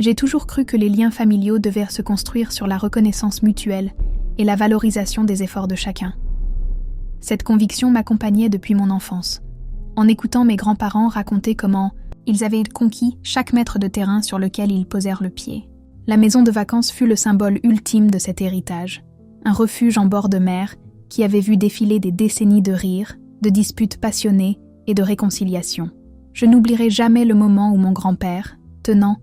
J'ai toujours cru que les liens familiaux devaient se construire sur la reconnaissance mutuelle et la valorisation des efforts de chacun. Cette conviction m'accompagnait depuis mon enfance, en écoutant mes grands-parents raconter comment ils avaient conquis chaque mètre de terrain sur lequel ils posèrent le pied. La maison de vacances fut le symbole ultime de cet héritage, un refuge en bord de mer qui avait vu défiler des décennies de rires, de disputes passionnées et de réconciliation. Je n'oublierai jamais le moment où mon grand-père, tenant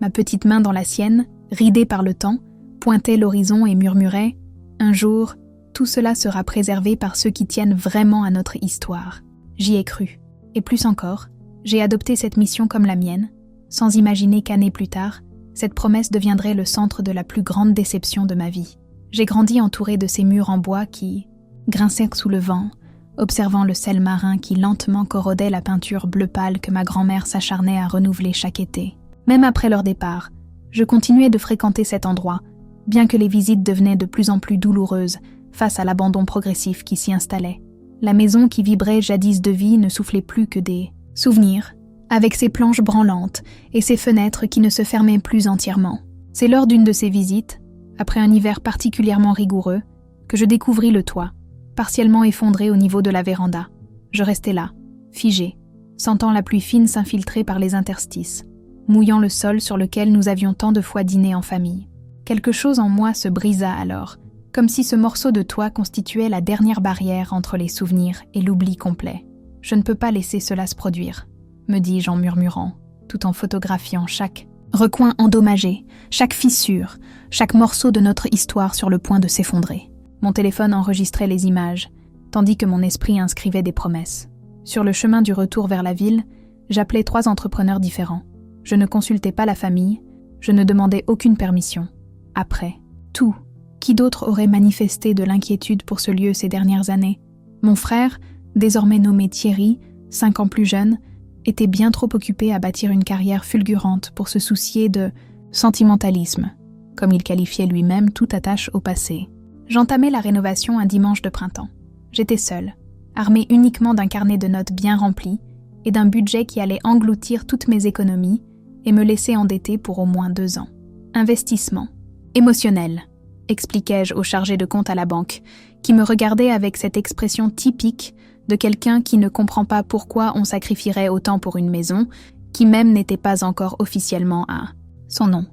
ma petite main dans la sienne, ridée par le temps, pointait l'horizon et murmurait « Un jour, tout cela sera préservé par ceux qui tiennent vraiment à notre histoire. » J'y ai cru. Et plus encore, j'ai adopté cette mission comme la mienne, sans imaginer qu'années plus tard, cette promesse deviendrait le centre de la plus grande déception de ma vie. J'ai grandi entouré de ces murs en bois qui grincèrent sous le vent, observant le sel marin qui lentement corrodait la peinture bleu pâle que ma grand-mère s'acharnait à renouveler chaque été. Même après leur départ, je continuais de fréquenter cet endroit, bien que les visites devenaient de plus en plus douloureuses face à l'abandon progressif qui s'y installait. La maison qui vibrait jadis de vie ne soufflait plus que des souvenirs, avec ses planches branlantes et ses fenêtres qui ne se fermaient plus entièrement. C'est lors d'une de ces visites, après un hiver particulièrement rigoureux, que je découvris le toit, partiellement effondré au niveau de la véranda. Je restais là, figé, sentant la pluie fine s'infiltrer par les interstices, mouillant le sol sur lequel nous avions tant de fois dîné en famille. Quelque chose en moi se brisa alors, comme si ce morceau de toit constituait la dernière barrière entre les souvenirs et l'oubli complet. Je ne peux pas laisser cela se produire, me dis-je en murmurant, tout en photographiant chaque recoin endommagé, chaque fissure, chaque morceau de notre histoire sur le point de s'effondrer. Mon téléphone enregistrait les images, tandis que mon esprit inscrivait des promesses. Sur le chemin du retour vers la ville, j'appelais 3 entrepreneurs différents. Je ne consultais pas la famille, je ne demandais aucune permission. Après, tout. Qui d'autre aurait manifesté de l'inquiétude pour ce lieu ces dernières années? Mon frère, désormais nommé Thierry, 5 ans plus jeune, était bien trop occupé à bâtir une carrière fulgurante pour se soucier de sentimentalisme, comme il qualifiait lui-même toute attache au passé. J'entamais la rénovation un dimanche de printemps. J'étais seule, armée uniquement d'un carnet de notes bien rempli et d'un budget qui allait engloutir toutes mes économies et me laisser endettée pour au moins 2 ans. Investissement. Émotionnel, expliquai-je au chargé de compte à la banque, qui me regardait avec cette expression typique de quelqu'un qui ne comprend pas pourquoi on sacrifierait autant pour une maison, qui même n'était pas encore officiellement à son nom.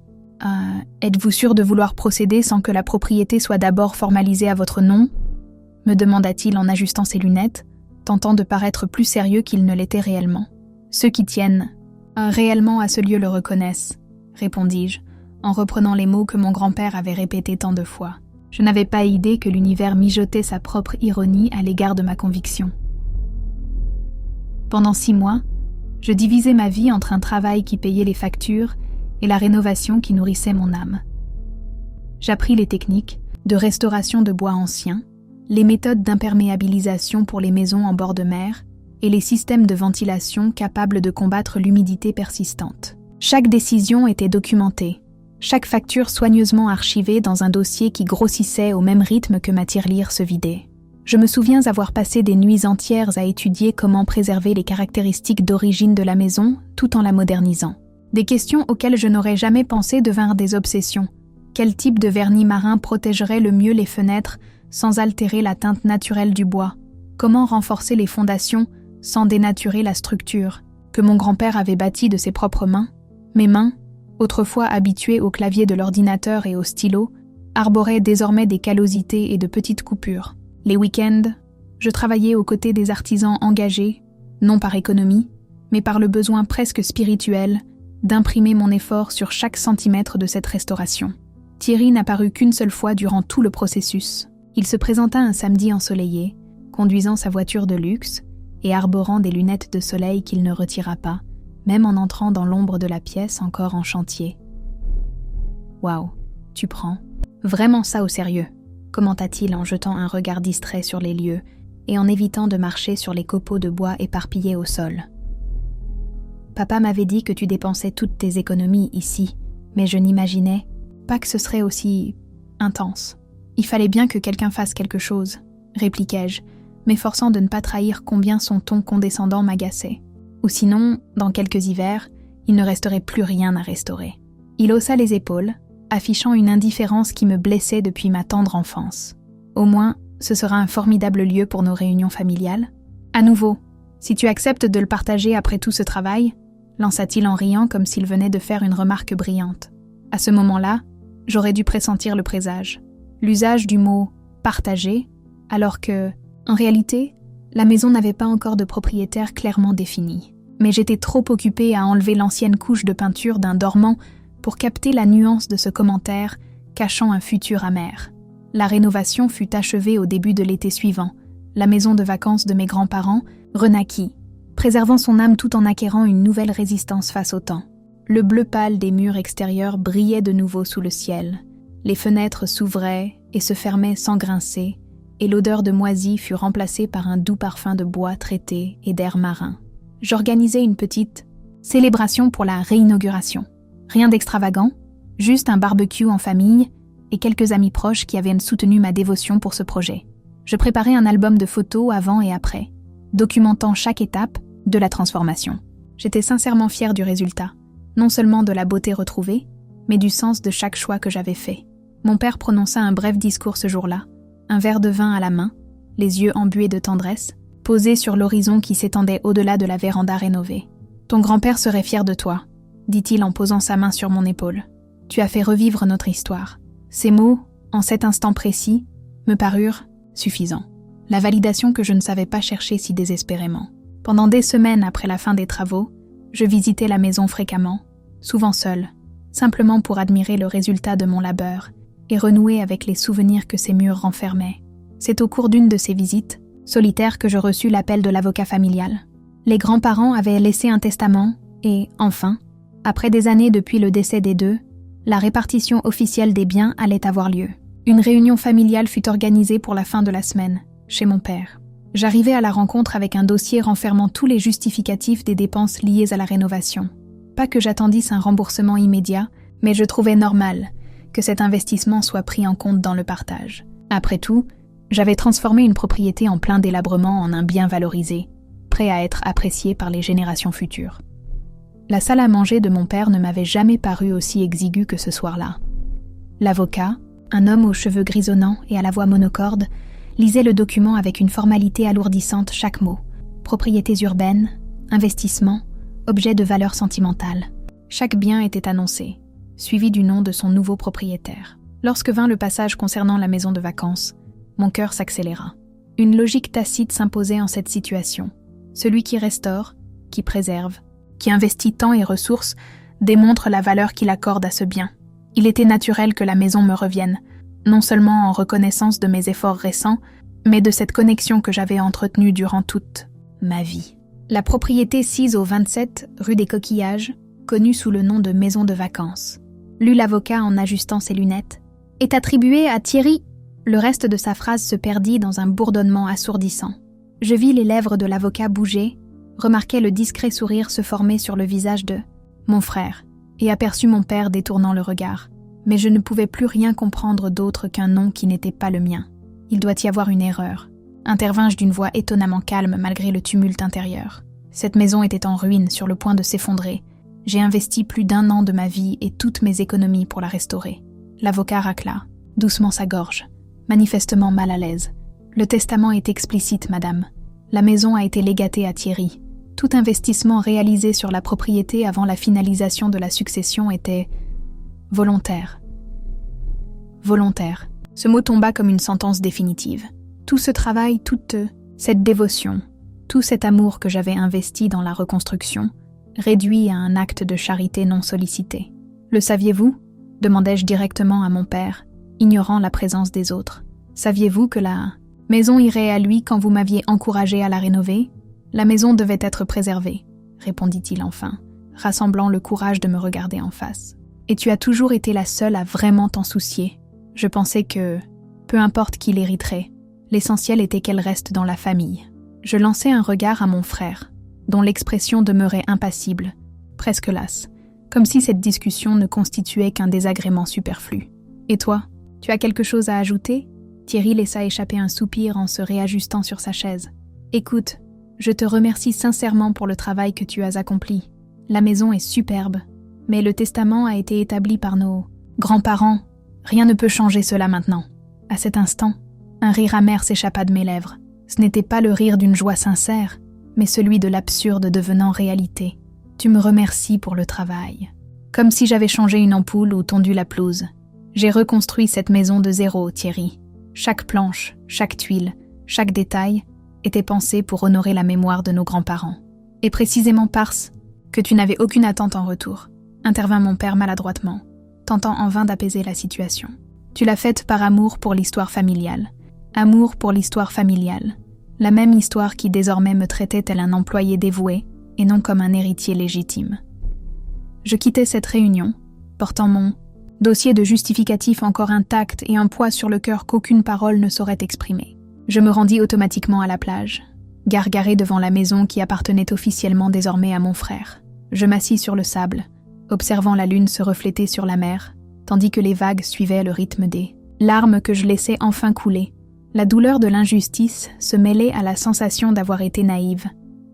Êtes-vous sûr de vouloir procéder sans que la propriété soit d'abord formalisée à votre nom ? Me demanda-t-il en ajustant ses lunettes, tentant de paraître plus sérieux qu'il ne l'était réellement. Ceux qui tiennent réellement à ce lieu le reconnaissent, répondis-je, en reprenant les mots que mon grand-père avait répétés tant de fois. Je n'avais pas idée que l'univers mijotait sa propre ironie à l'égard de ma conviction. Pendant 6 mois, je divisais ma vie entre un travail qui payait les factures et la rénovation qui nourrissait mon âme. J'appris les techniques de restauration de bois anciens, les méthodes d'imperméabilisation pour les maisons en bord de mer et les systèmes de ventilation capables de combattre l'humidité persistante. Chaque décision était documentée, chaque facture soigneusement archivée dans un dossier qui grossissait au même rythme que ma tirelire se vidait. Je me souviens avoir passé des nuits entières à étudier comment préserver les caractéristiques d'origine de la maison tout en la modernisant. Des questions auxquelles je n'aurais jamais pensé devinrent des obsessions. Quel type de vernis marin protégerait le mieux les fenêtres sans altérer la teinte naturelle du bois? Comment renforcer les fondations sans dénaturer la structure que mon grand-père avait bâtie de ses propres mains? Mes mains, autrefois habituées au clavier de l'ordinateur et au stylo, arboraient désormais des callosités et de petites coupures. Les week-ends, je travaillais aux côtés des artisans engagés, non par économie, mais par le besoin presque spirituel d'imprimer mon effort sur chaque centimètre de cette restauration. Thierry n'apparut qu'une seule fois durant tout le processus. Il se présenta un samedi ensoleillé, conduisant sa voiture de luxe et arborant des lunettes de soleil qu'il ne retira pas, même en entrant dans l'ombre de la pièce encore en chantier. « Waouh, tu prends vraiment ça au sérieux », commenta-t-il en jetant un regard distrait sur les lieux et en évitant de marcher sur les copeaux de bois éparpillés au sol. « Papa m'avait dit que tu dépensais toutes tes économies ici, mais je n'imaginais pas que ce serait aussi intense. Il fallait bien que quelqu'un fasse quelque chose, répliquai-je, m'efforçant de ne pas trahir combien son ton condescendant m'agaçait. Ou sinon, dans quelques hivers, il ne resterait plus rien à restaurer. Il haussa les épaules, affichant une indifférence qui me blessait depuis ma tendre enfance. Au moins, ce sera un formidable lieu pour nos réunions familiales. À nouveau, si tu acceptes de le partager après tout ce travail, lança-t-il en riant comme s'il venait de faire une remarque brillante. À ce moment-là, j'aurais dû pressentir le présage. L'usage du mot « partager », alors que, en réalité, la maison n'avait pas encore de propriétaire clairement défini. Mais j'étais trop occupée à enlever l'ancienne couche de peinture d'un dormant pour capter la nuance de ce commentaire cachant un futur amer. La rénovation fut achevée au début de l'été suivant. La maison de vacances de mes grands-parents renaquit, préservant son âme tout en acquérant une nouvelle résistance face au temps. Le bleu pâle des murs extérieurs brillait de nouveau sous le ciel. Les fenêtres s'ouvraient et se fermaient sans grincer, et l'odeur de moisi fut remplacée par un doux parfum de bois traité et d'air marin. J'organisais une petite célébration pour la réinauguration. Rien d'extravagant, juste un barbecue en famille et quelques amis proches qui avaient soutenu ma dévotion pour ce projet. Je préparais un album de photos avant et après, documentant chaque étape de la transformation. J'étais sincèrement fière du résultat, non seulement de la beauté retrouvée, mais du sens de chaque choix que j'avais fait. Mon père prononça un bref discours ce jour-là, un verre de vin à la main, les yeux embués de tendresse, posé sur l'horizon qui s'étendait au-delà de la véranda rénovée. « Ton grand-père serait fier de toi », dit-il en posant sa main sur mon épaule. « Tu as fait revivre notre histoire. » Ces mots, en cet instant précis, me parurent suffisants. La validation que je ne savais pas chercher si désespérément. Pendant des semaines après la fin des travaux, je visitais la maison fréquemment, souvent seule, simplement pour admirer le résultat de mon labeur et renouer avec les souvenirs que ces murs renfermaient. C'est au cours d'une de ces visites, solitaire, que je reçus l'appel de l'avocat familial. Les grands-parents avaient laissé un testament et, enfin, après des années depuis le décès des deux, la répartition officielle des biens allait avoir lieu. Une réunion familiale fut organisée pour la fin de la semaine, chez mon père. J'arrivai à la rencontre avec un dossier renfermant tous les justificatifs des dépenses liées à la rénovation. Pas que j'attendisse un remboursement immédiat, mais je trouvais normal que cet investissement soit pris en compte dans le partage. Après tout, j'avais transformé une propriété en plein délabrement en un bien valorisé, prêt à être apprécié par les générations futures. La salle à manger de mon père ne m'avait jamais paru aussi exiguë que ce soir-là. L'avocat, un homme aux cheveux grisonnants et à la voix monocorde, lisait le document avec une formalité alourdissante chaque mot. Propriétés urbaines, investissements, objets de valeur sentimentale. Chaque bien était annoncé, suivi du nom de son nouveau propriétaire. Lorsque vint le passage concernant la maison de vacances, mon cœur s'accéléra. Une logique tacite s'imposait en cette situation. Celui qui restaure, qui préserve, qui investit temps et ressources, démontre la valeur qu'il accorde à ce bien. Il était naturel que la maison me revienne, non seulement en reconnaissance de mes efforts récents, mais de cette connexion que j'avais entretenue durant toute ma vie. La propriété sise au 27 rue des Coquillages, connue sous le nom de maison de vacances, lut l'avocat en ajustant ses lunettes, est attribuée à Thierry. Le reste de sa phrase se perdit dans un bourdonnement assourdissant. Je vis les lèvres de l'avocat bouger, remarquai le discret sourire se former sur le visage de mon frère et aperçus mon père détournant le regard. Mais je ne pouvais plus rien comprendre d'autre qu'un nom qui n'était pas le mien. Il doit y avoir une erreur, intervins-je d'une voix étonnamment calme malgré le tumulte intérieur. Cette maison était en ruine, sur le point de s'effondrer. J'ai investi plus d'1 an de ma vie et toutes mes économies pour la restaurer. L'avocat racla, doucement sa gorge, manifestement mal à l'aise. Le testament est explicite, madame. La maison a été légatée à Thierry. Tout investissement réalisé sur la propriété avant la finalisation de la succession était volontaire. Volontaire. Ce mot tomba comme une sentence définitive. Tout ce travail, toute cette dévotion, tout cet amour que j'avais investi dans la reconstruction, réduit à un acte de charité non sollicité. Le saviez-vous ? Demandai-je directement à mon père, ignorant la présence des autres. Saviez-vous que la maison irait à lui quand vous m'aviez encouragé à la rénover ? La maison devait être préservée, répondit-il enfin, rassemblant le courage de me regarder en face. Et tu as toujours été la seule à vraiment t'en soucier. Je pensais que, peu importe qui l'hériterait, l'essentiel était qu'elle reste dans la famille. Je lançai un regard à mon frère, dont l'expression demeurait impassible, presque lasse, comme si cette discussion ne constituait qu'un désagrément superflu. Et toi, tu as quelque chose à ajouter ? Thierry laissa échapper un soupir en se réajustant sur sa chaise. Écoute, je te remercie sincèrement pour le travail que tu as accompli. La maison est superbe, Mais le testament a été établi par nos grands-parents. Rien ne peut changer cela maintenant. À cet instant, un rire amer s'échappa de mes lèvres. Ce n'était pas le rire d'une joie sincère, mais celui de l'absurde devenant réalité. Tu me remercies pour le travail. Comme si j'avais changé une ampoule ou tondu la pelouse. J'ai reconstruit cette maison de zéro, Thierry. Chaque planche, chaque tuile, chaque détail était pensé pour honorer la mémoire de nos grands-parents. Et précisément parce que tu n'avais aucune attente en retour, intervint mon père maladroitement, tentant en vain d'apaiser la situation. Tu l'as faite par amour pour l'histoire familiale. Amour pour l'histoire familiale. La même histoire qui désormais me traitait tel un employé dévoué et non comme un héritier légitime. Je quittais cette réunion, portant mon dossier de justificatif encore intact et un poids sur le cœur qu'aucune parole ne saurait exprimer. Je me rendis automatiquement à la plage, gargaré devant la maison qui appartenait officiellement désormais à mon frère. Je m'assis sur le sable, observant la lune se refléter sur la mer, tandis que les vagues suivaient le rythme des larmes que je laissais enfin couler. La douleur de l'injustice se mêlait à la sensation d'avoir été naïve.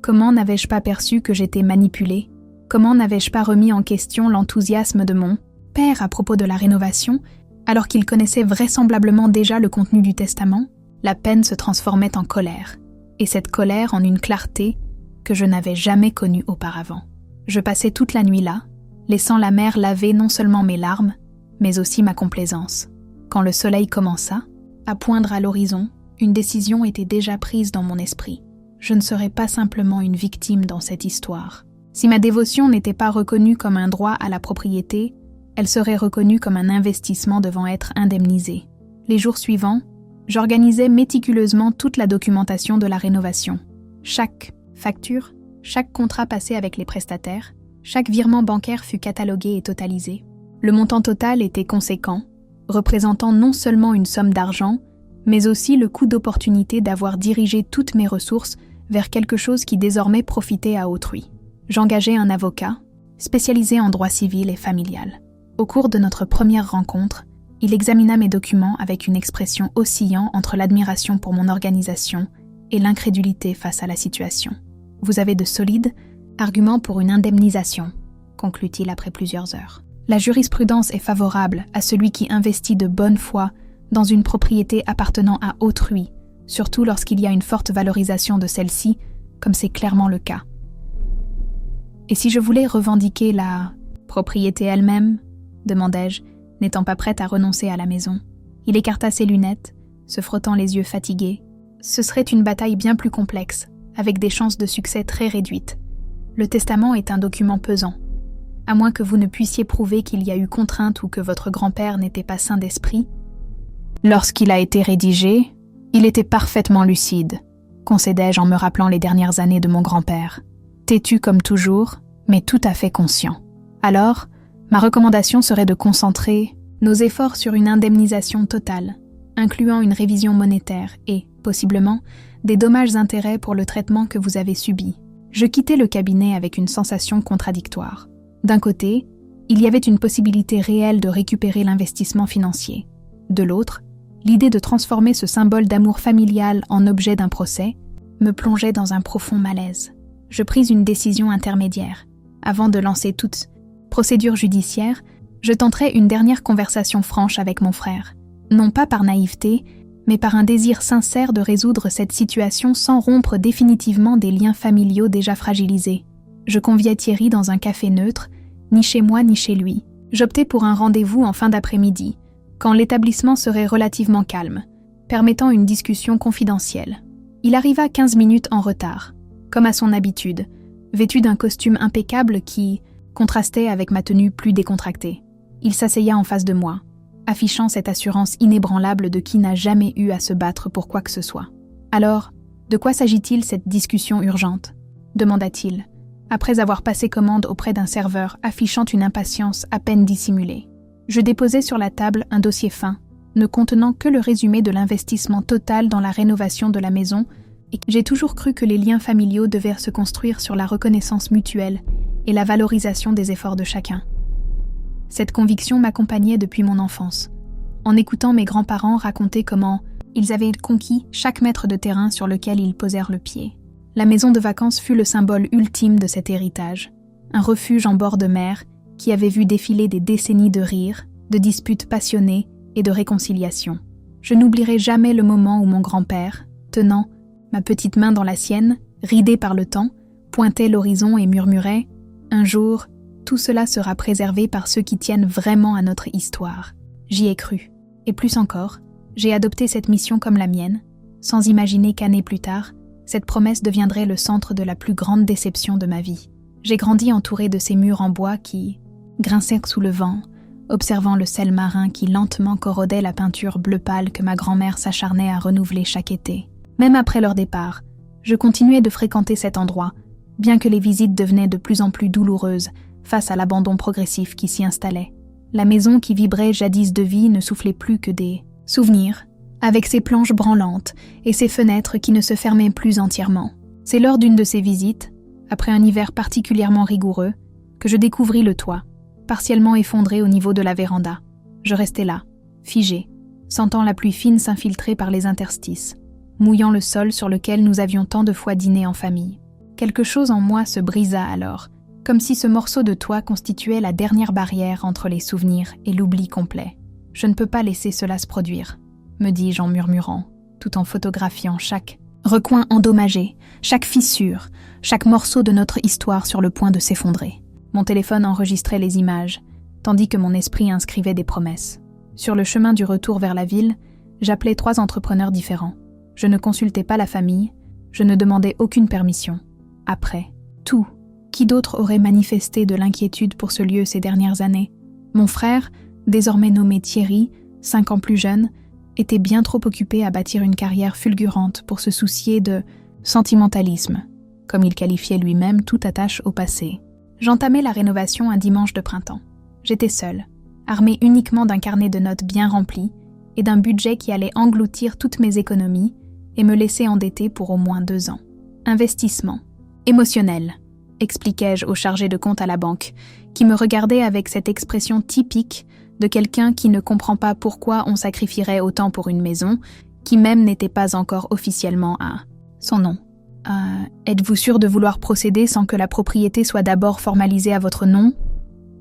Comment n'avais-je pas perçu que j'étais manipulée? Comment n'avais-je pas remis en question l'enthousiasme de mon père à propos de la rénovation, alors qu'il connaissait vraisemblablement déjà le contenu du testament? La peine se transformait en colère, et cette colère en une clarté que je n'avais jamais connue auparavant. Je passai toute la nuit là, laissant la mer laver non seulement mes larmes, mais aussi ma complaisance. Quand le soleil commença à poindre à l'horizon, une décision était déjà prise dans mon esprit. Je ne serais pas simplement une victime dans cette histoire. Si ma dévotion n'était pas reconnue comme un droit à la propriété, elle serait reconnue comme un investissement devant être indemnisé. Les jours suivants, j'organisais méticuleusement toute la documentation de la rénovation. Chaque facture, chaque contrat passé avec les prestataires, chaque virement bancaire fut catalogué et totalisé. Le montant total était conséquent, représentant non seulement une somme d'argent, mais aussi le coût d'opportunité d'avoir dirigé toutes mes ressources vers quelque chose qui désormais profitait à autrui. J'engageai un avocat, spécialisé en droit civil et familial. Au cours de notre première rencontre, il examina mes documents avec une expression oscillant entre l'admiration pour mon organisation et l'incrédulité face à la situation. « Vous avez de solides arguments pour une indemnisation », conclut-il après plusieurs heures. La jurisprudence est favorable à celui qui investit de bonne foi dans une propriété appartenant à autrui, surtout lorsqu'il y a une forte valorisation de celle-ci, comme c'est clairement le cas. Et si je voulais revendiquer la propriété elle-même, demandai-je, n'étant pas prête à renoncer à la maison. Il écarta ses lunettes, se frottant les yeux fatigués. Ce serait une bataille bien plus complexe, avec des chances de succès très réduites. Le testament est un document pesant. À moins que vous ne puissiez prouver qu'il y a eu contrainte ou que votre grand-père n'était pas sain d'esprit. Lorsqu'il a été rédigé, il était parfaitement lucide, concédai-je en me rappelant les dernières années de mon grand-père. Têtu comme toujours, mais tout à fait conscient. Alors, ma recommandation serait de concentrer nos efforts sur une indemnisation totale, incluant une révision monétaire et, possiblement, des dommages-intérêts pour le traitement que vous avez subi. Je quittai le cabinet avec une sensation contradictoire. D'un côté, il y avait une possibilité réelle de récupérer l'investissement financier. De l'autre, l'idée de transformer ce symbole d'amour familial en objet d'un procès me plongeait dans un profond malaise. Je pris une décision intermédiaire. Avant de lancer toute procédure judiciaire, je tenterai une dernière conversation franche avec mon frère. Non pas par naïveté, mais par un désir sincère de résoudre cette situation sans rompre définitivement des liens familiaux déjà fragilisés. Je conviai Thierry dans un café neutre, ni chez moi ni chez lui. J'optai pour un rendez-vous en fin d'après-midi, quand l'établissement serait relativement calme, permettant une discussion confidentielle. Il arriva 15 minutes en retard, comme à son habitude, vêtu d'un costume impeccable qui contrastait avec ma tenue plus décontractée. Il s'asseya en face de moi, affichant cette assurance inébranlable de qui n'a jamais eu à se battre pour quoi que ce soit. « Alors, de quoi s'agit-il cette discussion urgente ?» demanda-t-il, après avoir passé commande auprès d'un serveur affichant une impatience à peine dissimulée. Je déposai sur la table un dossier fin, ne contenant que le résumé de l'investissement total dans la rénovation de la maison, et j'ai toujours cru que les liens familiaux devaient se construire sur la reconnaissance mutuelle et la valorisation des efforts de chacun. Cette conviction m'accompagnait depuis mon enfance, en écoutant mes grands-parents raconter comment ils avaient conquis chaque mètre de terrain sur lequel ils posèrent le pied. La maison de vacances fut le symbole ultime de cet héritage, un refuge en bord de mer qui avait vu défiler des décennies de rires, de disputes passionnées et de réconciliations. Je n'oublierai jamais le moment où mon grand-père, tenant ma petite main dans la sienne, ridée par le temps, pointait l'horizon et murmurait « Un jour, tout cela sera préservé par ceux qui tiennent vraiment à notre histoire. » J'y ai cru. Et plus encore, j'ai adopté cette mission comme la mienne, sans imaginer qu'années plus tard, cette promesse deviendrait le centre de la plus grande déception de ma vie. J'ai grandi entouré de ces murs en bois qui grincèrent sous le vent, observant le sel marin qui lentement corrodait la peinture bleu pâle que ma grand-mère s'acharnait à renouveler chaque été. Même après leur départ, je continuais de fréquenter cet endroit, bien que les visites devenaient de plus en plus douloureuses face à l'abandon progressif qui s'y installait. La maison qui vibrait jadis de vie ne soufflait plus que des souvenirs, avec ses planches branlantes et ses fenêtres qui ne se fermaient plus entièrement. C'est lors d'une de ces visites, après un hiver particulièrement rigoureux, que je découvris le toit, partiellement effondré au niveau de la véranda. Je restais là, figé, sentant la pluie fine s'infiltrer par les interstices, mouillant le sol sur lequel nous avions tant de fois dîné en famille. Quelque chose en moi se brisa alors, comme si ce morceau de toit constituait la dernière barrière entre les souvenirs et l'oubli complet. Je ne peux pas laisser cela se produire, me dis-je en murmurant, tout en photographiant chaque recoin endommagé, chaque fissure, chaque morceau de notre histoire sur le point de s'effondrer. Mon téléphone enregistrait les images, tandis que mon esprit inscrivait des promesses. Sur le chemin du retour vers la ville, j'appelais 3 entrepreneurs différents. Je ne consultais pas la famille, je ne demandais aucune permission. Après, tout. Qui d'autre aurait manifesté de l'inquiétude pour ce lieu ces dernières années? Mon frère, désormais nommé Thierry, 5 ans plus jeune, était bien trop occupé à bâtir une carrière fulgurante pour se soucier de sentimentalisme, comme il qualifiait lui-même toute attache au passé. J'entamais la rénovation un dimanche de printemps. J'étais seule, armée uniquement d'un carnet de notes bien rempli et d'un budget qui allait engloutir toutes mes économies et me laisser endettée pour au moins 2 ans. Investissement. Émotionnel, expliquai-je au chargé de compte à la banque, qui me regardait avec cette expression typique de quelqu'un qui ne comprend pas pourquoi on sacrifierait autant pour une maison, qui même n'était pas encore officiellement à son nom. Êtes-vous sûr de vouloir procéder sans que la propriété soit d'abord formalisée à votre nom ?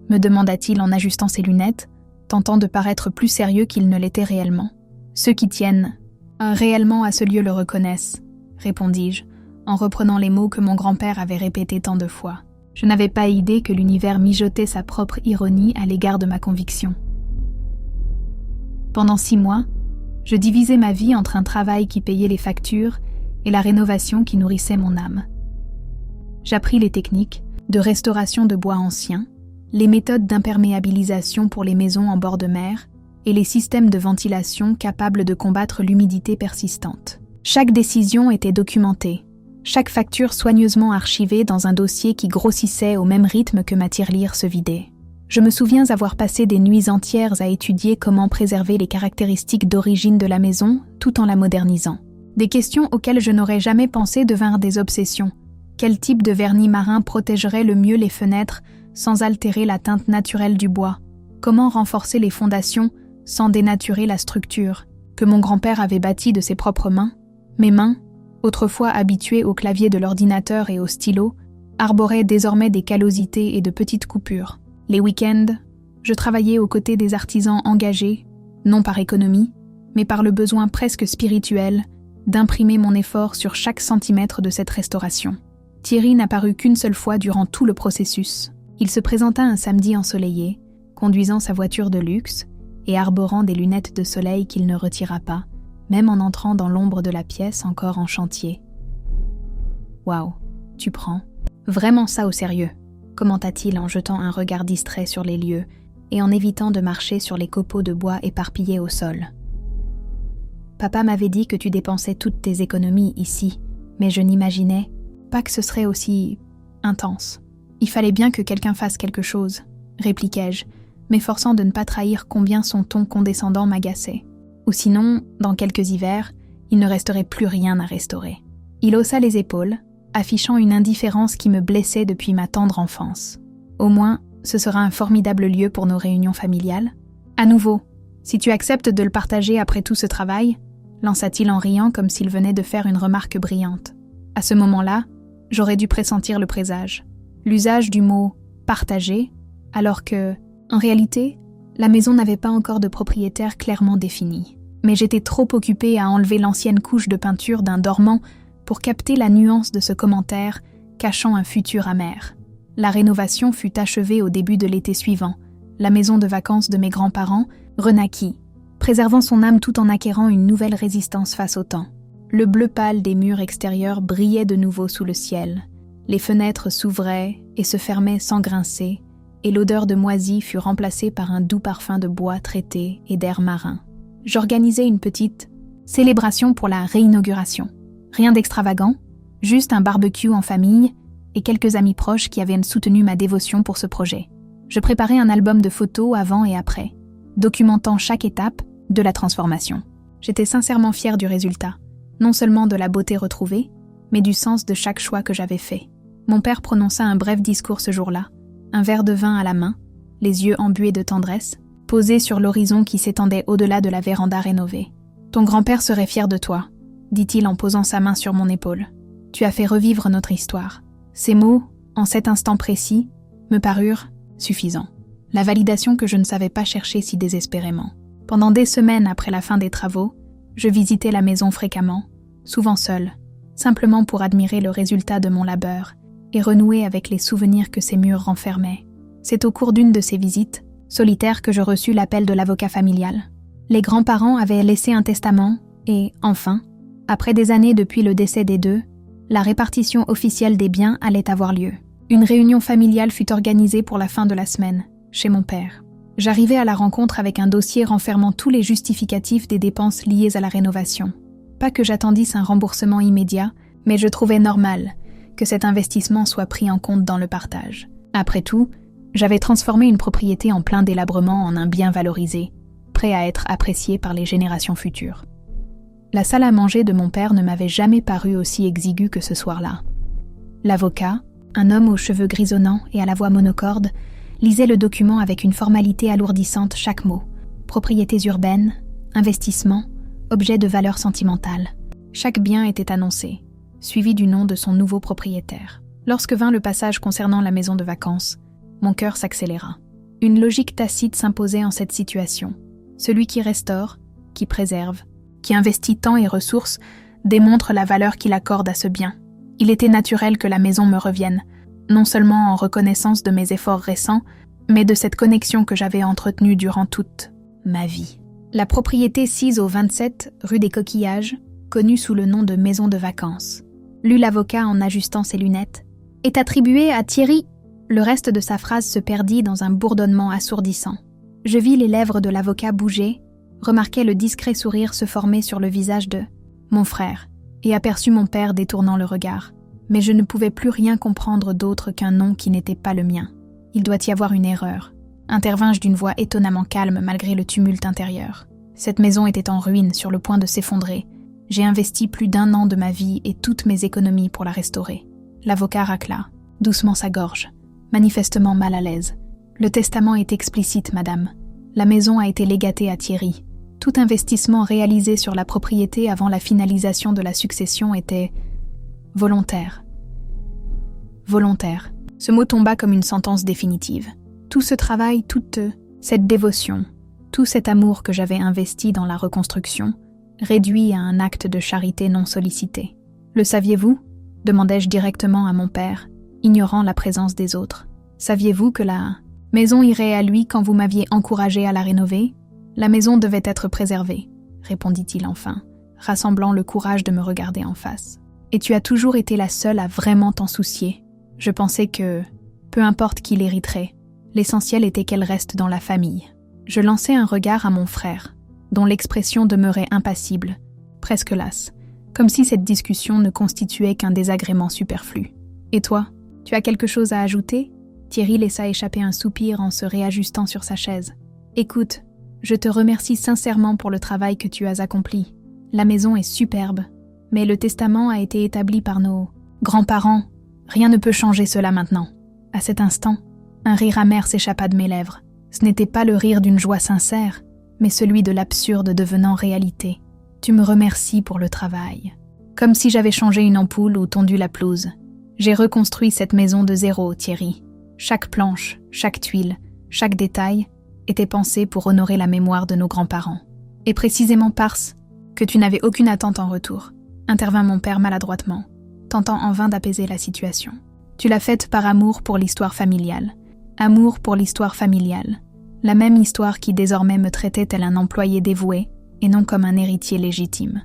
Me demanda-t-il en ajustant ses lunettes, tentant de paraître plus sérieux qu'il ne l'était réellement. Ceux qui tiennent réellement à ce lieu le reconnaissent, répondis-je, en reprenant les mots que mon grand-père avait répétés tant de fois. Je n'avais pas idée que l'univers mijotait sa propre ironie à l'égard de ma conviction. Pendant 6 mois, je divisais ma vie entre un travail qui payait les factures et la rénovation qui nourrissait mon âme. J'appris les techniques de restauration de bois anciens, les méthodes d'imperméabilisation pour les maisons en bord de mer et les systèmes de ventilation capables de combattre l'humidité persistante. Chaque décision était documentée, chaque facture soigneusement archivée dans un dossier qui grossissait au même rythme que ma tirelire se vidait. Je me souviens avoir passé des nuits entières à étudier comment préserver les caractéristiques d'origine de la maison tout en la modernisant. Des questions auxquelles je n'aurais jamais pensé devinrent des obsessions. Quel type de vernis marin protégerait le mieux les fenêtres sans altérer la teinte naturelle du bois? Comment renforcer les fondations sans dénaturer la structure que mon grand-père avait bâtie de ses propres mains? Mes mains, autrefois habituées au clavier de l'ordinateur et au stylo, arboraient désormais des callosités et de petites coupures. Les week-ends, je travaillais aux côtés des artisans engagés, non par économie, mais par le besoin presque spirituel d'imprimer mon effort sur chaque centimètre de cette restauration. Thierry n'apparut qu'une seule fois durant tout le processus. Il se présenta un samedi ensoleillé, conduisant sa voiture de luxe et arborant des lunettes de soleil qu'il ne retira pas, même en entrant dans l'ombre de la pièce encore en chantier. « Waouh, tu prends vraiment ça au sérieux », commenta-t-il en jetant un regard distrait sur les lieux et en évitant de marcher sur les copeaux de bois éparpillés au sol. « Papa m'avait dit que tu dépensais toutes tes économies ici, mais je n'imaginais pas que ce serait aussi intense. Il fallait bien que quelqu'un fasse quelque chose, répliquai-je, m'efforçant de ne pas trahir combien son ton condescendant m'agaçait. Ou sinon, dans quelques hivers, il ne resterait plus rien à restaurer. » Il haussa les épaules, affichant une indifférence qui me blessait depuis ma tendre enfance. « Au moins, ce sera un formidable lieu pour nos réunions familiales. À nouveau, si tu acceptes de le partager après tout ce travail, lança-t-il en riant comme s'il venait de faire une remarque brillante. À ce moment-là, j'aurais dû pressentir le présage. L'usage du mot « partager » alors que, en réalité, la maison n'avait pas encore de propriétaire clairement défini. Mais j'étais trop occupée à enlever l'ancienne couche de peinture d'un dormant pour capter la nuance de ce commentaire cachant un futur amer. La rénovation fut achevée au début de l'été suivant. La maison de vacances de mes grands-parents renaquit, préservant son âme tout en acquérant une nouvelle résistance face au temps. Le bleu pâle des murs extérieurs brillait de nouveau sous le ciel. Les fenêtres s'ouvraient et se fermaient sans grincer, et l'odeur de moisi fut remplacée par un doux parfum de bois traité et d'air marin. J'organisais une petite célébration pour la réinauguration. Rien d'extravagant, juste un barbecue en famille et quelques amis proches qui avaient soutenu ma dévotion pour ce projet. Je préparais un album de photos avant et après, documentant chaque étape de la transformation. J'étais sincèrement fière du résultat, non seulement de la beauté retrouvée, mais du sens de chaque choix que j'avais fait. Mon père prononça un bref discours ce jour-là, un verre de vin à la main, les yeux embués de tendresse, posé sur l'horizon qui s'étendait au-delà de la véranda rénovée. « Ton grand-père serait fier de toi », dit-il en posant sa main sur mon épaule. « Tu as fait revivre notre histoire. » Ces mots, en cet instant précis, me parurent suffisants. La validation que je ne savais pas chercher si désespérément. Pendant des semaines après la fin des travaux, je visitais la maison fréquemment, souvent seule, simplement pour admirer le résultat de mon labeur et renouer avec les souvenirs que ces murs renfermaient. C'est au cours d'une de ces visites, solitaire, que je reçus l'appel de l'avocat familial. Les grands-parents avaient laissé un testament et, enfin, après des années depuis le décès des deux, la répartition officielle des biens allait avoir lieu. Une réunion familiale fut organisée pour la fin de la semaine, chez mon père. J'arrivais à la rencontre avec un dossier renfermant tous les justificatifs des dépenses liées à la rénovation. Pas que j'attendisse un remboursement immédiat, mais je trouvais normal que cet investissement soit pris en compte dans le partage. Après tout, j'avais transformé une propriété en plein délabrement en un bien valorisé, prêt à être apprécié par les générations futures. La salle à manger de mon père ne m'avait jamais paru aussi exiguë que ce soir-là. L'avocat, un homme aux cheveux grisonnants et à la voix monocorde, lisait le document avec une formalité alourdissante chaque mot. Propriétés urbaines, investissements, objets de valeur sentimentale. Chaque bien était annoncé, suivi du nom de son nouveau propriétaire. Lorsque vint le passage concernant la maison de vacances, mon cœur s'accéléra. Une logique tacite s'imposait en cette situation. Celui qui restaure, qui préserve, qui investit temps et ressources, démontre la valeur qu'il accorde à ce bien. Il était naturel que la maison me revienne, non seulement en reconnaissance de mes efforts récents, mais de cette connexion que j'avais entretenue durant toute ma vie. La propriété sise au 27 rue des Coquillages, connue sous le nom de maison de vacances, lut l'avocat en ajustant ses lunettes, est attribuée à Thierry. Le reste de sa phrase se perdit dans un bourdonnement assourdissant. Je vis les lèvres de l'avocat bouger, remarquai le discret sourire se former sur le visage de mon frère et aperçus mon père détournant le regard. Mais je ne pouvais plus rien comprendre d'autre qu'un nom qui n'était pas le mien. Il doit y avoir une erreur, intervins-je d'une voix étonnamment calme malgré le tumulte intérieur. Cette maison était en ruine, sur le point de s'effondrer. J'ai investi plus d'1 an de ma vie et toutes mes économies pour la restaurer. L'avocat racla, doucement sa gorge, manifestement mal à l'aise. Le testament est explicite, madame. La maison a été légatée à Thierry. Tout investissement réalisé sur la propriété avant la finalisation de la succession était volontaire. Volontaire. Ce mot tomba comme une sentence définitive. Tout ce travail, toute cette dévotion, tout cet amour que j'avais investi dans la reconstruction, réduit à un acte de charité non sollicité. Le saviez-vous ? Demandai-je directement à mon père, ignorant la présence des autres. Saviez-vous que la maison irait à lui quand vous m'aviez encouragé à la rénover ? La maison devait être préservée, répondit-il enfin, rassemblant le courage de me regarder en face. Et tu as toujours été la seule à vraiment t'en soucier. Je pensais que, peu importe qui l'hériterait, l'essentiel était qu'elle reste dans la famille. Je lançai un regard à mon frère, dont l'expression demeurait impassible, presque lasse, comme si cette discussion ne constituait qu'un désagrément superflu. « Et toi, tu as quelque chose à ajouter ?» Thierry laissa échapper un soupir en se réajustant sur sa chaise. « Écoute, je te remercie sincèrement pour le travail que tu as accompli. La maison est superbe, mais le testament a été établi par nos grands-parents. Rien ne peut changer cela maintenant. » À cet instant, un rire amer s'échappa de mes lèvres. Ce n'était pas le rire d'une joie sincère, mais celui de l'absurde devenant réalité. « Tu me remercies pour le travail. » Comme si j'avais changé une ampoule ou tondu la pelouse. J'ai reconstruit cette maison de zéro, Thierry. Chaque planche, chaque tuile, chaque détail était pensé pour honorer la mémoire de nos grands-parents. Et précisément parce que tu n'avais aucune attente en retour, intervint mon père maladroitement, tentant en vain d'apaiser la situation. Tu l'as faite par amour pour l'histoire familiale. Amour pour l'histoire familiale. La même histoire qui désormais me traitait tel un employé dévoué et non comme un héritier légitime.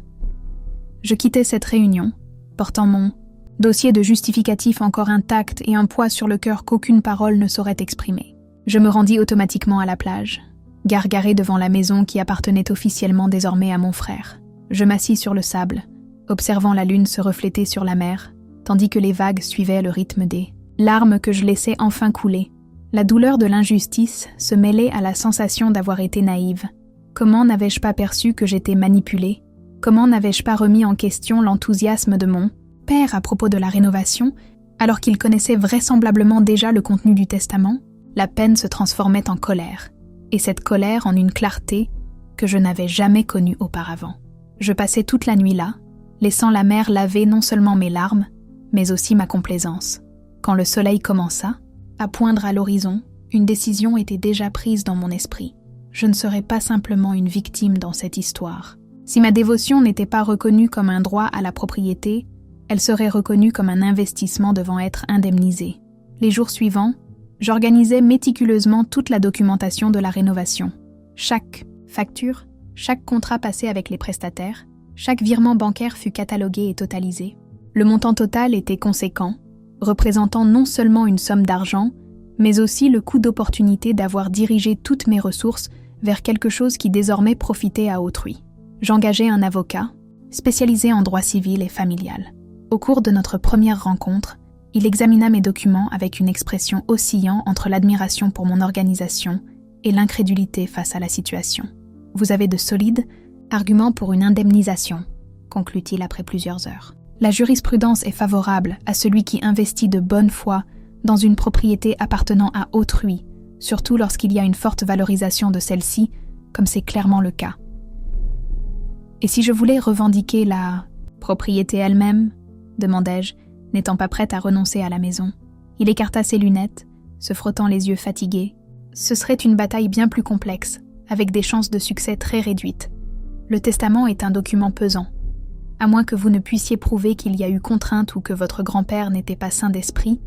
Je quittais cette réunion, portant mon dossier de justificatif encore intact et un poids sur le cœur qu'aucune parole ne saurait exprimer. Je me rendis automatiquement à la plage, gargaré devant la maison qui appartenait officiellement désormais à mon frère. Je m'assis sur le sable, observant la lune se refléter sur la mer, tandis que les vagues suivaient le rythme des larmes que je laissais enfin couler. La douleur de l'injustice se mêlait à la sensation d'avoir été naïve. Comment n'avais-je pas perçu que j'étais manipulée? Comment n'avais-je pas remis en question l'enthousiasme de mon père à propos de la rénovation, alors qu'il connaissait vraisemblablement déjà le contenu du testament? La peine se transformait en colère, et cette colère en une clarté que je n'avais jamais connue auparavant. Je passai toute la nuit là, laissant la mer laver non seulement mes larmes, mais aussi ma complaisance. Quand le soleil commença à poindre à l'horizon, une décision était déjà prise dans mon esprit. Je ne serais pas simplement une victime dans cette histoire. Si ma dévotion n'était pas reconnue comme un droit à la propriété, elle serait reconnue comme un investissement devant être indemnisé. Les jours suivants, j'organisais méticuleusement toute la documentation de la rénovation. Chaque facture, chaque contrat passé avec les prestataires, chaque virement bancaire fut catalogué et totalisé. Le montant total était conséquent, représentant non seulement une somme d'argent, mais aussi le coût d'opportunité d'avoir dirigé toutes mes ressources vers quelque chose qui désormais profitait à autrui. J'engageai un avocat, spécialisé en droit civil et familial. Au cours de notre première rencontre, il examina mes documents avec une expression oscillant entre l'admiration pour mon organisation et l'incrédulité face à la situation. « Vous avez de solides arguments pour une indemnisation », conclut-il après plusieurs heures. La jurisprudence est favorable à celui qui investit de bonne foi dans une propriété appartenant à autrui, surtout lorsqu'il y a une forte valorisation de celle-ci, comme c'est clairement le cas. Et si je voulais revendiquer la propriété elle-même, demandai-je, n'étant pas prête à renoncer à la maison. Il écarta ses lunettes, se frottant les yeux fatigués. Ce serait une bataille bien plus complexe, avec des chances de succès très réduites. Le testament est un document pesant. À moins que vous ne puissiez prouver qu'il y a eu contrainte ou que votre grand-père n'était pas sain d'esprit.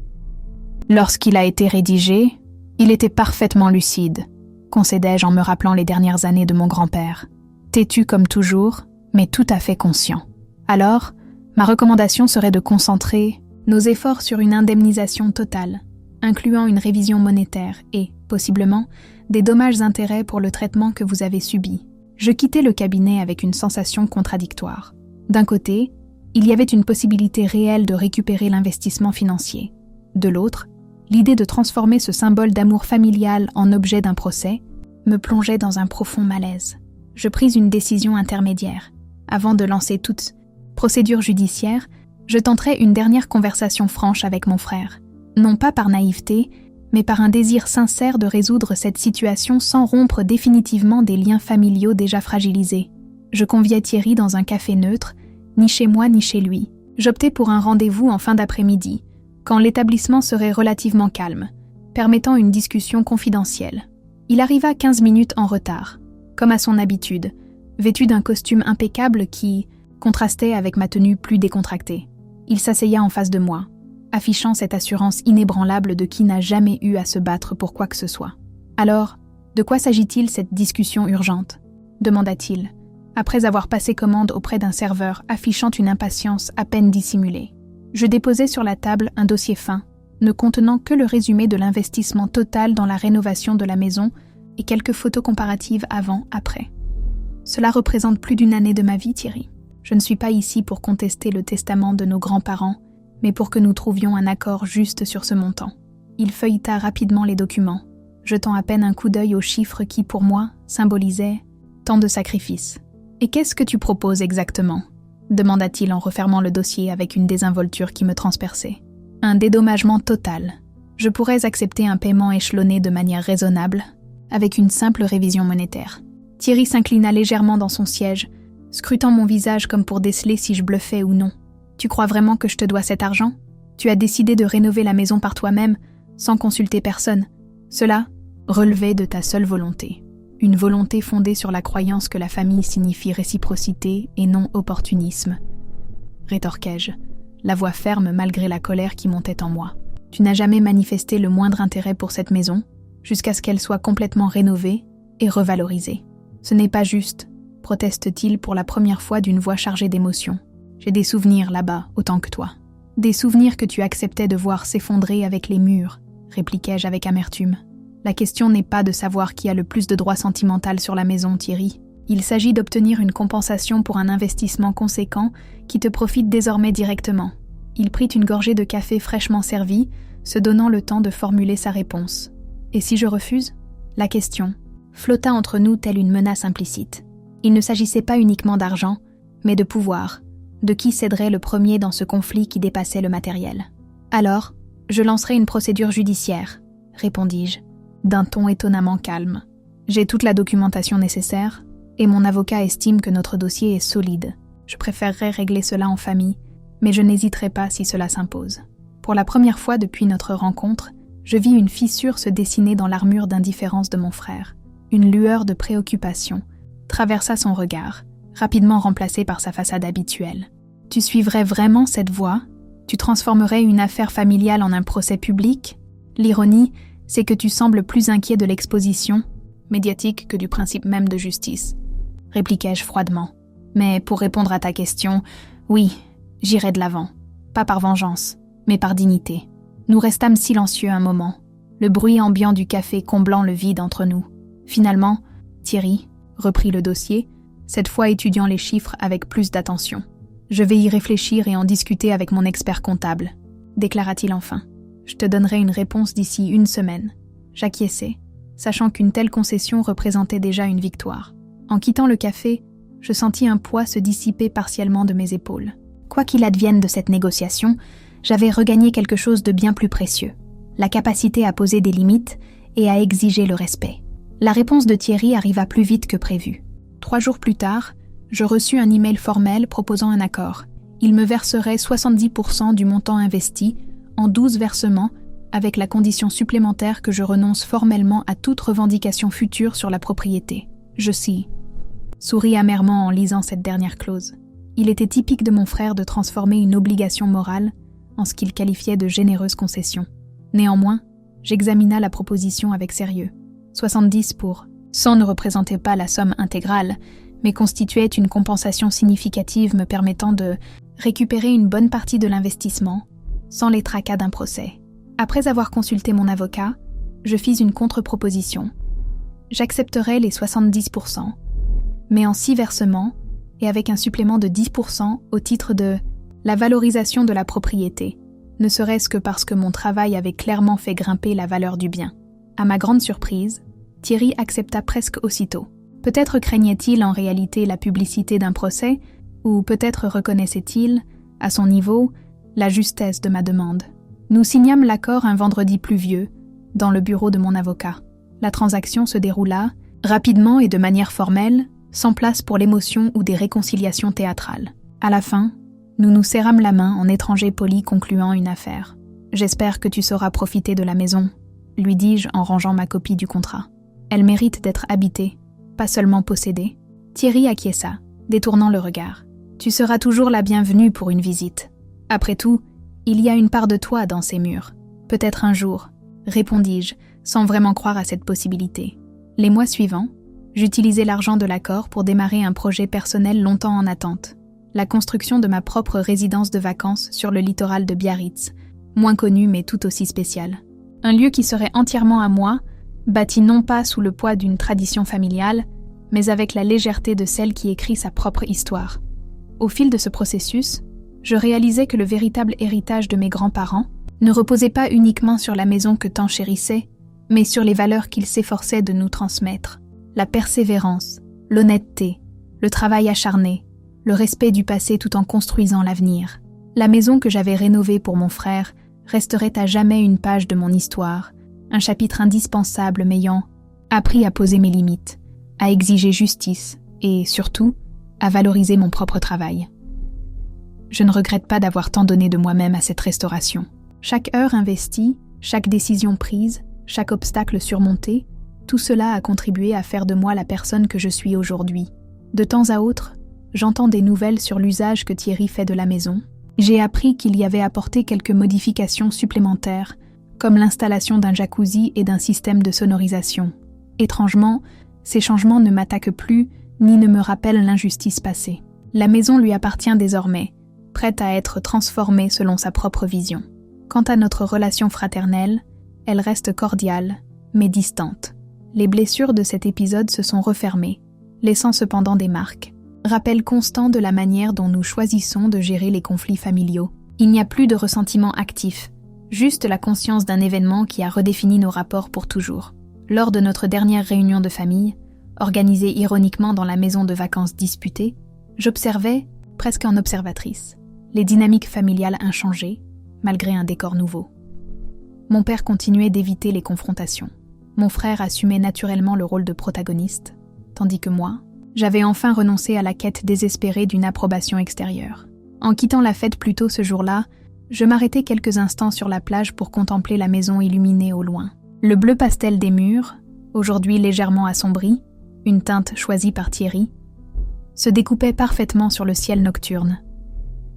Lorsqu'il a été rédigé, il était parfaitement lucide, concédai-je en me rappelant les dernières années de mon grand-père. Têtu comme toujours, mais tout à fait conscient. Alors, ma recommandation serait de concentrer nos efforts sur une indemnisation totale, incluant une révision monétaire et, possiblement, des dommages-intérêts pour le traitement que vous avez subi. Je quittai le cabinet avec une sensation contradictoire. D'un côté, il y avait une possibilité réelle de récupérer l'investissement financier. De l'autre, l'idée de transformer ce symbole d'amour familial en objet d'un procès me plongeait dans un profond malaise. Je pris une décision intermédiaire. Avant de lancer toute procédure judiciaire, je tenterai une dernière conversation franche avec mon frère. Non pas par naïveté, mais par un désir sincère de résoudre cette situation sans rompre définitivement des liens familiaux déjà fragilisés. Je conviai Thierry dans un café neutre, ni chez moi ni chez lui. J'optai pour un rendez-vous en fin d'après-midi, quand l'établissement serait relativement calme, permettant une discussion confidentielle. Il arriva 15 minutes en retard, comme à son habitude, vêtu d'un costume impeccable qui contrastait avec ma tenue plus décontractée. Il s'asseya en face de moi, affichant cette assurance inébranlable de qui n'a jamais eu à se battre pour quoi que ce soit. « Alors, de quoi s'agit-il cette discussion urgente ?» demanda-t-il, après avoir passé commande auprès d'un serveur affichant une impatience à peine dissimulée. Je déposai sur la table un dossier fin, ne contenant que le résumé de l'investissement total dans la rénovation de la maison et quelques photos comparatives avant-après. Cela représente plus d'une année de ma vie, Thierry. Je ne suis pas ici pour contester le testament de nos grands-parents, mais pour que nous trouvions un accord juste sur ce montant. Il feuilleta rapidement les documents, jetant à peine un coup d'œil aux chiffres qui, pour moi, symbolisaient tant de sacrifices. « Et qu'est-ce que tu proposes exactement ?» demanda-t-il en refermant le dossier avec une désinvolture qui me transperçait. « Un dédommagement total. Je pourrais accepter un paiement échelonné de manière raisonnable, avec une simple révision monétaire. » Thierry s'inclina légèrement dans son siège, scrutant mon visage comme pour déceler si je bluffais ou non. « Tu crois vraiment que je te dois cet argent ? Tu as décidé de rénover la maison par toi-même, sans consulter personne. Cela relevait de ta seule volonté. Une volonté fondée sur la croyance que la famille signifie réciprocité et non opportunisme. Rétorquai-je, la voix ferme malgré la colère qui montait en moi. Tu n'as jamais manifesté le moindre intérêt pour cette maison, jusqu'à ce qu'elle soit complètement rénovée et revalorisée. Ce n'est pas juste, proteste-t-il pour la première fois d'une voix chargée d'émotion. J'ai des souvenirs là-bas, autant que toi. Des souvenirs que tu acceptais de voir s'effondrer avec les murs, répliquai-je avec amertume. La question n'est pas de savoir qui a le plus de droit sentimental sur la maison, Thierry. Il s'agit d'obtenir une compensation pour un investissement conséquent qui te profite désormais directement. Il prit une gorgée de café fraîchement servi, se donnant le temps de formuler sa réponse. Et si je refuse ? La question flotta entre nous telle une menace implicite. Il ne s'agissait pas uniquement d'argent, mais de pouvoir, de qui céderait le premier dans ce conflit qui dépassait le matériel. Alors, je lancerai une procédure judiciaire, répondis-je, d'un ton étonnamment calme. J'ai toute la documentation nécessaire, et mon avocat estime que notre dossier est solide. Je préférerais régler cela en famille, mais je n'hésiterai pas si cela s'impose. Pour la première fois depuis notre rencontre, je vis une fissure se dessiner dans l'armure d'indifférence de mon frère. Une lueur de préoccupation traversa son regard, rapidement remplacée par sa façade habituelle. Tu suivrais vraiment cette voie ? Tu transformerais une affaire familiale en un procès public ? L'ironie, c'est que tu sembles plus inquiet de l'exposition médiatique que du principe même de justice, répliquai-je froidement. Mais pour répondre à ta question, oui, j'irai de l'avant. Pas par vengeance, mais par dignité. Nous restâmes silencieux un moment, le bruit ambiant du café comblant le vide entre nous. Finalement, Thierry reprit le dossier, cette fois étudiant les chiffres avec plus d'attention. Je vais y réfléchir et en discuter avec mon expert comptable, déclara-t-il enfin. Je te donnerai une réponse d'ici 1 semaine. J'acquiesçai, sachant qu'une telle concession représentait déjà une victoire. En quittant le café, je sentis un poids se dissiper partiellement de mes épaules. Quoi qu'il advienne de cette négociation, j'avais regagné quelque chose de bien plus précieux, la capacité à poser des limites et à exiger le respect. La réponse de Thierry arriva plus vite que prévu. 3 jours plus tard, je reçus un email formel proposant un accord. Il me verserait 70% du montant investi en 12 versements avec la condition supplémentaire que je renonce formellement à toute revendication future sur la propriété. Je souris amèrement en lisant cette dernière clause. Il était typique de mon frère de transformer une obligation morale en ce qu'il qualifiait de généreuse concession. Néanmoins, j'examina la proposition avec sérieux. 70 pour 100 ne représentait pas la somme intégrale, mais constituait une compensation significative me permettant de récupérer une bonne partie de l'investissement, sans les tracas d'un procès. Après avoir consulté mon avocat, je fis une contre-proposition. J'accepterais les 70%, mais en 6 versements et avec un supplément de 10% au titre de la valorisation de la propriété, ne serait-ce que parce que mon travail avait clairement fait grimper la valeur du bien. À ma grande surprise, Thierry accepta presque aussitôt. Peut-être craignait-il en réalité la publicité d'un procès, ou peut-être reconnaissait-il, à son niveau, la justesse de ma demande. Nous signâmes l'accord un vendredi pluvieux, dans le bureau de mon avocat. La transaction se déroula, rapidement et de manière formelle, sans place pour l'émotion ou des réconciliations théâtrales. À la fin, nous nous serrâmes la main en étrangers polis concluant une affaire. « J'espère que tu sauras profiter de la maison », lui dis-je en rangeant ma copie du contrat. « Elle mérite d'être habitée, pas seulement possédée. » Thierry acquiesça, détournant le regard. « Tu seras toujours la bienvenue pour une visite. Après tout, il y a une part de toi dans ces murs. Peut-être un jour, » répondis-je, sans vraiment croire à cette possibilité. Les mois suivants, j'utilisai l'argent de l'accord pour démarrer un projet personnel longtemps en attente. La construction de ma propre résidence de vacances sur le littoral de Biarritz, moins connue mais tout aussi spéciale. Un lieu qui serait entièrement à moi, bâti non pas sous le poids d'une tradition familiale, mais avec la légèreté de celle qui écrit sa propre histoire. Au fil de ce processus, je réalisais que le véritable héritage de mes grands-parents ne reposait pas uniquement sur la maison que tant chérissait, mais sur les valeurs qu'ils s'efforçaient de nous transmettre. La persévérance, l'honnêteté, le travail acharné, le respect du passé tout en construisant l'avenir. La maison que j'avais rénovée pour mon frère resterait à jamais une page de mon histoire, un chapitre indispensable m'ayant appris à poser mes limites, à exiger justice et, surtout, à valoriser mon propre travail. Je ne regrette pas d'avoir tant donné de moi-même à cette restauration. Chaque heure investie Chaque décision prise, chaque obstacle surmonté, tout cela a contribué à faire de moi la personne que je suis aujourd'hui. De temps à autre, j'entends des nouvelles sur l'usage que Thierry fait de la maison. J'ai appris qu'il y avait apporté quelques modifications supplémentaires, comme l'installation d'un jacuzzi et d'un système de sonorisation. Étrangement, ces changements ne m'attaquent plus ni ne me rappellent l'injustice passée. La maison lui appartient désormais, prête à être transformée selon sa propre vision. Quant à notre relation fraternelle, elle reste cordiale, mais distante. Les blessures de cet épisode se sont refermées, laissant cependant des marques. Rappel constant de la manière dont nous choisissons de gérer les conflits familiaux. Il n'y a plus de ressentiment actif, juste la conscience d'un événement qui a redéfini nos rapports pour toujours. Lors de notre dernière réunion de famille, organisée ironiquement dans la maison de vacances disputée, j'observais, presque en observatrice, les dynamiques familiales inchangées, malgré un décor nouveau. Mon père continuait d'éviter les confrontations. Mon frère assumait naturellement le rôle de protagoniste, tandis que moi, j'avais enfin renoncé à la quête désespérée d'une approbation extérieure. En quittant la fête plus tôt ce jour-là, je m'arrêtai quelques instants sur la plage pour contempler la maison illuminée au loin. Le bleu pastel des murs, aujourd'hui légèrement assombri, une teinte choisie par Thierry, se découpait parfaitement sur le ciel nocturne.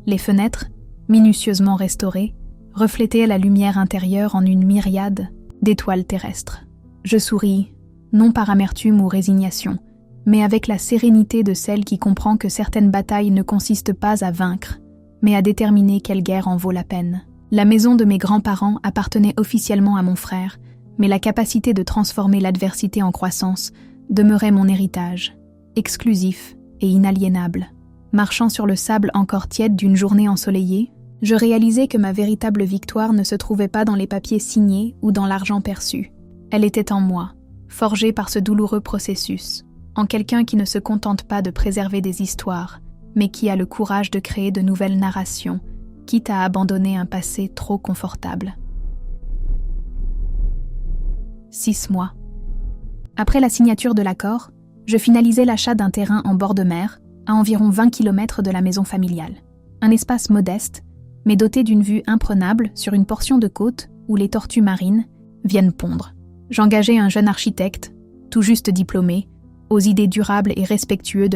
Les fenêtres, minutieusement restaurées, reflétaient la lumière intérieure en une myriade d'étoiles terrestres. Je souris, non par amertume ou résignation, mais avec la sérénité de celle qui comprend que certaines batailles ne consistent pas à vaincre, mais à déterminer quelle guerre en vaut la peine. La maison de mes grands-parents appartenait officiellement à mon frère, mais la capacité de transformer l'adversité en croissance demeurait mon héritage, exclusif et inaliénable. Marchant sur le sable encore tiède d'une journée ensoleillée, je réalisais que ma véritable victoire ne se trouvait pas dans les papiers signés ou dans l'argent perçu. Elle était en moi, forgée par ce douloureux processus, en quelqu'un qui ne se contente pas de préserver des histoires, mais qui a le courage de créer de nouvelles narrations, quitte à abandonner un passé trop confortable. 6 mois. Après la signature de l'accord, je finalisais l'achat d'un terrain en bord de mer, à environ 20 km de la maison familiale. Un espace modeste, mais doté d'une vue imprenable sur une portion de côte où les tortues marines viennent pondre. J'engageai un jeune architecte, tout juste diplômé, aux idées durables et respectueux de